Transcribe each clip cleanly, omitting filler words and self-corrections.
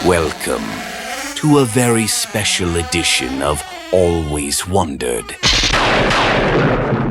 Welcome to a very special edition of Always Wondered.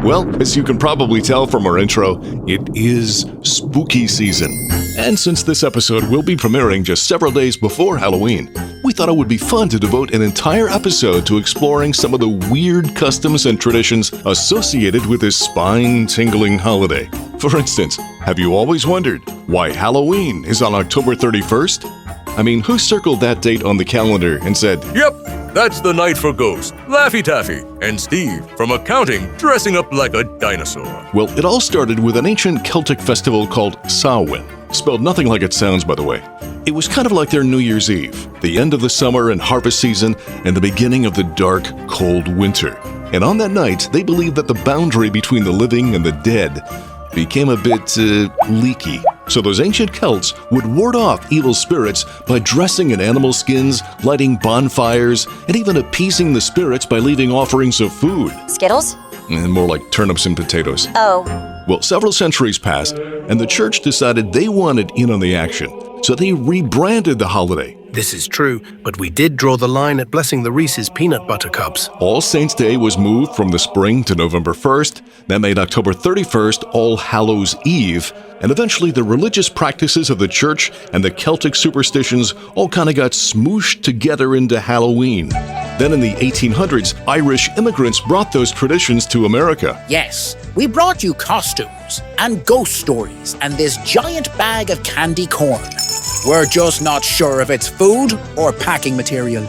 Well, as you can probably tell from our intro, it is spooky season. And since this episode will be premiering just several days before Halloween, we thought it would be fun to devote an entire episode to exploring some of the weird customs and traditions associated with this spine-tingling holiday. For instance, have you always wondered why Halloween is on October 31st? I mean, who circled that date on the calendar and said, "Yep, that's the night for ghosts, Laffy Taffy, and Steve from accounting dressing up like a dinosaur"? Well, it all started with an ancient Celtic festival called Samhain, spelled nothing like it sounds, by the way. It was kind of like their New Year's Eve, the end of the summer and harvest season, and the beginning of the dark, cold winter. And on that night, they believed that the boundary between the living and the dead became a bit leaky. So those ancient Celts would ward off evil spirits by dressing in animal skins, lighting bonfires, and even appeasing the spirits by leaving offerings of food. Skittles? And more like turnips and potatoes. Oh. Well, several centuries passed, and the church decided they wanted in on the action. So they rebranded the holiday. This is true, but we did draw the line at blessing the Reese's peanut butter cups. All Saints' Day was moved from the spring to November 1st. That made October 31st All Hallows' Eve. And eventually the religious practices of the church and the Celtic superstitions all kind of got smooshed together into Halloween. Then in the 1800s, Irish immigrants brought those traditions to America. Yes, we brought you costumes and ghost stories and this giant bag of candy corn. We're just not sure if it's food or packing material.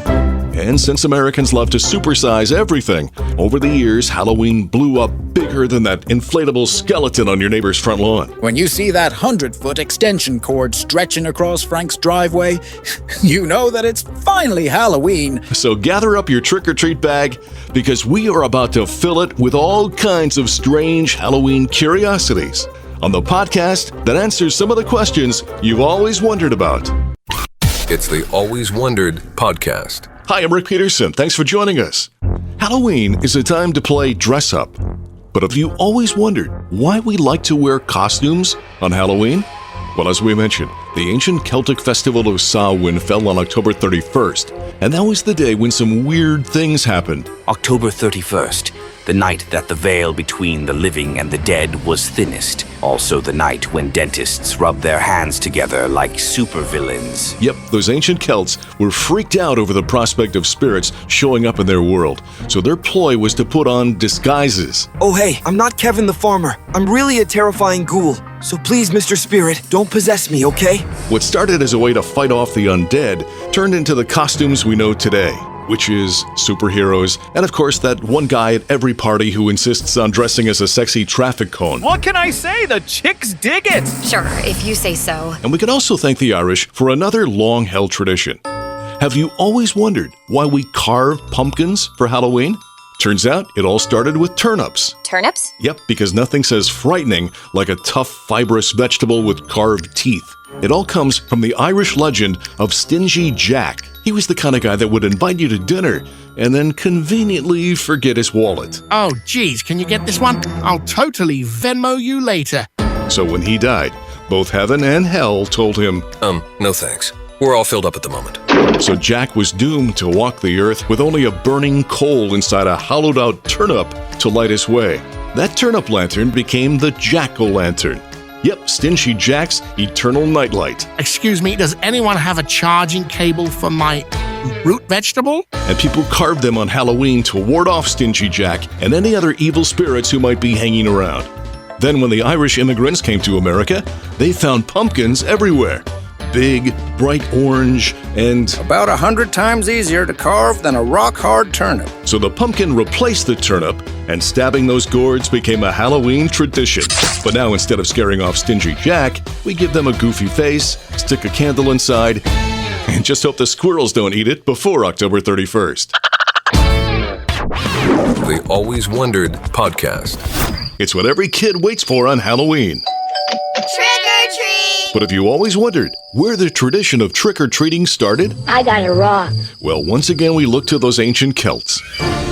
And since Americans love to supersize everything, over the years, Halloween blew up bigger than that inflatable skeleton on your neighbor's front lawn. When you see that 100-foot extension cord stretching across Frank's driveway, you know that it's finally Halloween. So gather up your trick-or-treat bag, because we are about to fill it with all kinds of strange Halloween curiosities on the podcast that answers some of the questions you've always wondered about. It's the Always Wondered podcast. Hi, I'm Rick Peterson. Thanks for joining us. Halloween is a time to play dress up. But have you always wondered why we like to wear costumes on Halloween? Well, as we mentioned, the ancient Celtic festival of Samhain fell on October 31st, and that was the day when some weird things happened. October 31st, the night that the veil between the living and the dead was thinnest. Also the night when dentists rubbed their hands together like supervillains. Yep, those ancient Celts were freaked out over the prospect of spirits showing up in their world, so their ploy was to put on disguises. Oh hey, I'm not Kevin the farmer. I'm really a terrifying ghoul. So please, Mr. Spirit, don't possess me, okay? What started as a way to fight off the undead turned into the costumes we know today. Witches, superheroes, and of course that one guy at every party who insists on dressing as a sexy traffic cone. What can I say? The chicks dig it! Sure, if you say so. And we can also thank the Irish for another long-held tradition. Have you always wondered why we carve pumpkins for Halloween? Turns out it all started with turnips. Turnips? Yep, because nothing says frightening like a tough, fibrous vegetable with carved teeth. It all comes from the Irish legend of Stingy Jack. He was the kind of guy that would invite you to dinner and then conveniently forget his wallet. Oh, geez, can you get this one? I'll totally Venmo you later. So when he died, both heaven and hell told him, No thanks. We're all filled up at the moment. So Jack was doomed to walk the earth with only a burning coal inside a hollowed-out turnip to light his way. That turnip lantern became the jack-o'-lantern. Yep, Stingy Jack's eternal nightlight. Excuse me, does anyone have a charging cable for my root vegetable? And people carved them on Halloween to ward off Stingy Jack and any other evil spirits who might be hanging around. Then when the Irish immigrants came to America, they found pumpkins everywhere. Big, bright orange, and About 100 times easier to carve than a rock-hard turnip. so the pumpkin replaced the turnip, and stabbing those gourds became a Halloween tradition. But now instead of scaring off Stingy Jack, we give them a goofy face, stick a candle inside, and just hope the squirrels don't eat it before October 31st. The Always Wondered podcast. It's what every kid waits for on Halloween. Trick or treat! But have you always wondered where the tradition of trick-or-treating started? I got it wrong. Well, once again, we look to those ancient Celts.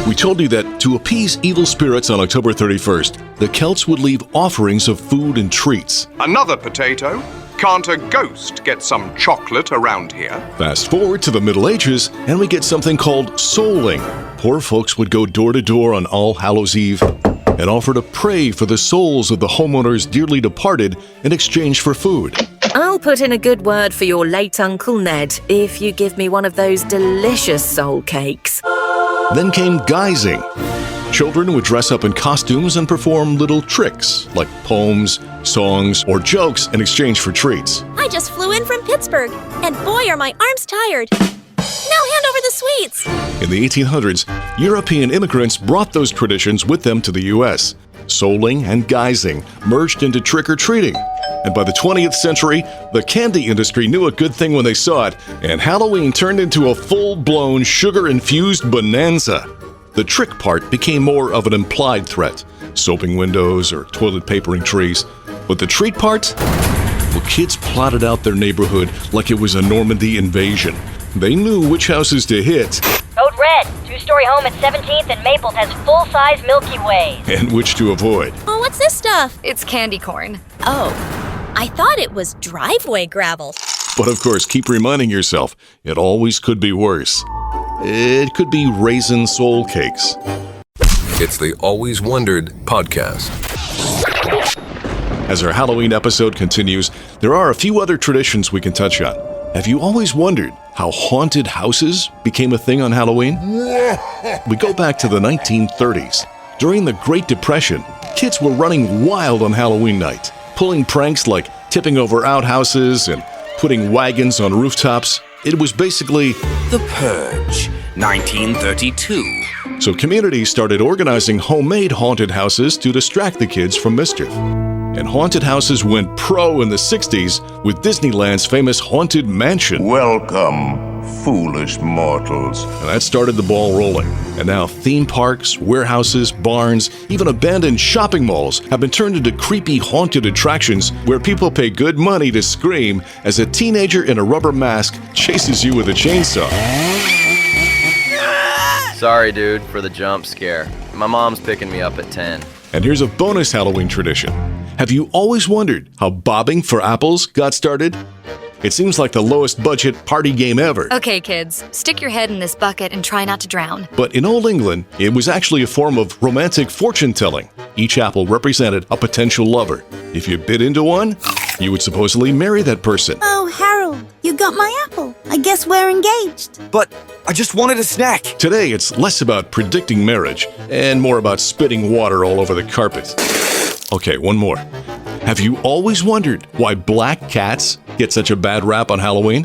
We told you that to appease evil spirits on October 31st, the Celts would leave offerings of food and treats. Another potato? Can't a ghost get some chocolate around here? Fast forward to the Middle Ages, and we get something called souling. Poor folks would go door to door on All Hallows Eve and offer to pray for the souls of the homeowners dearly departed in exchange for food. I'll put in a good word for your late Uncle Ned if you give me one of those delicious soul cakes. Then came guising. Children would dress up in costumes and perform little tricks, like poems, songs, or jokes in exchange for treats. I just flew in from Pittsburgh, and boy are my arms tired. Now hand over the sweets. In the 1800s, European immigrants brought those traditions with them to the U.S. Souling and guising merged into trick-or-treating. And by the 20th century, the candy industry knew a good thing when they saw it, and Halloween turned into a full-blown sugar-infused bonanza. The trick part became more of an implied threat, soaping windows or toilet papering trees. But the treat part? Well, kids plotted out their neighborhood like it was a Normandy invasion. They knew which houses to hit. Code Red, 2-story home at 17th and Maples has full-size Milky Way. And which to avoid. Oh, what's this stuff? It's candy corn. Oh, I thought it was driveway gravel. But of course, keep reminding yourself, it always could be worse. It could be raisin soul cakes. It's the Always Wondered podcast. As our Halloween episode continues, there are a few other traditions we can touch on. Have you always wondered how haunted houses became a thing on Halloween? We go back to the 1930s. During the Great Depression, kids were running wild on Halloween night, pulling pranks like tipping over outhouses and putting wagons on rooftops. It was basically The Purge, 1932. So communities started organizing homemade haunted houses to distract the kids from mischief. And haunted houses went pro in the 60s with Disneyland's famous Haunted Mansion. Welcome, foolish mortals. And that started the ball rolling. And now theme parks, warehouses, barns, even abandoned shopping malls have been turned into creepy haunted attractions where people pay good money to scream as a teenager in a rubber mask chases you with a chainsaw. Sorry, dude, for the jump scare. My mom's picking me up at 10. And here's a bonus Halloween tradition. Have you always wondered how bobbing for apples got started? It seems like the lowest budget party game ever. Okay, kids, stick your head in this bucket and try not to drown. But in Old England, it was actually a form of romantic fortune-telling. Each apple represented a potential lover. If you bit into one, you would supposedly marry that person. Oh, Harold, you got my apple. I guess we're engaged. But I just wanted a snack. Today, it's less about predicting marriage and more about spitting water all over the carpet. Okay, one more. Have you always wondered why black cats get such a bad rap on Halloween?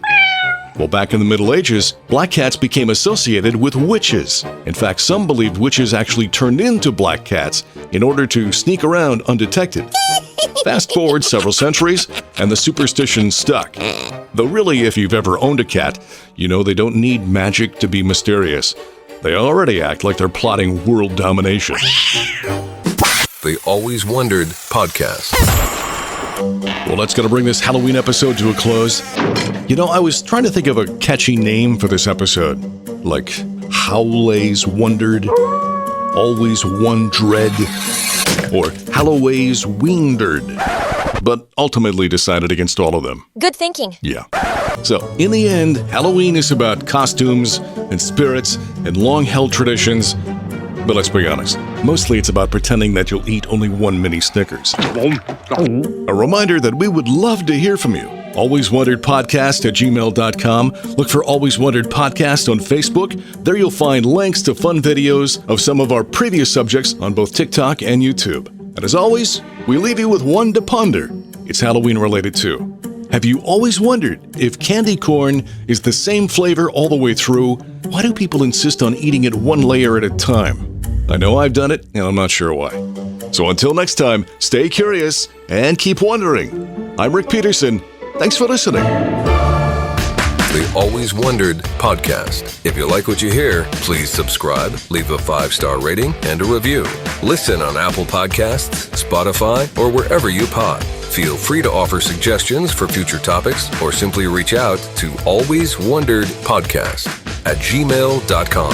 Well, back in the Middle Ages, black cats became associated with witches. In fact, some believed witches actually turned into black cats in order to sneak around undetected. Fast forward several centuries, and the superstition stuck. Though really, if you've ever owned a cat, you know they don't need magic to be mysterious. They already act like they're plotting world domination. The Always Wondered podcast. Well, that's going to bring this Halloween episode to a close. You know, I was trying to think of a catchy name for this episode. Like Howlays Wondered, Always One Dread, or Halloways Weendered. But ultimately decided against all of them. Good thinking. Yeah. So, in the end, Halloween is about costumes and spirits and long-held traditions. But let's be honest, mostly it's about pretending that you'll eat only one mini Snickers. A reminder that we would love to hear from you. alwayswonderedpodcast@gmail.com. Look for Always Wondered Podcast on Facebook. There you'll find links to fun videos of some of our previous subjects on both TikTok and YouTube. And as always, we leave you with one to ponder. It's Halloween related too. Have you always wondered if candy corn is the same flavor all the way through? Why do people insist on eating it one layer at a time? I know I've done it, and I'm not sure why. So until next time, stay curious and keep wondering. I'm Rick Peterson. Thanks for listening. The Always Wondered podcast. If you like what you hear, please subscribe, leave a 5-star rating, and a review. Listen on Apple Podcasts, Spotify, or wherever you pod. Feel free to offer suggestions for future topics or simply reach out to alwayswonderedpodcast@gmail.com.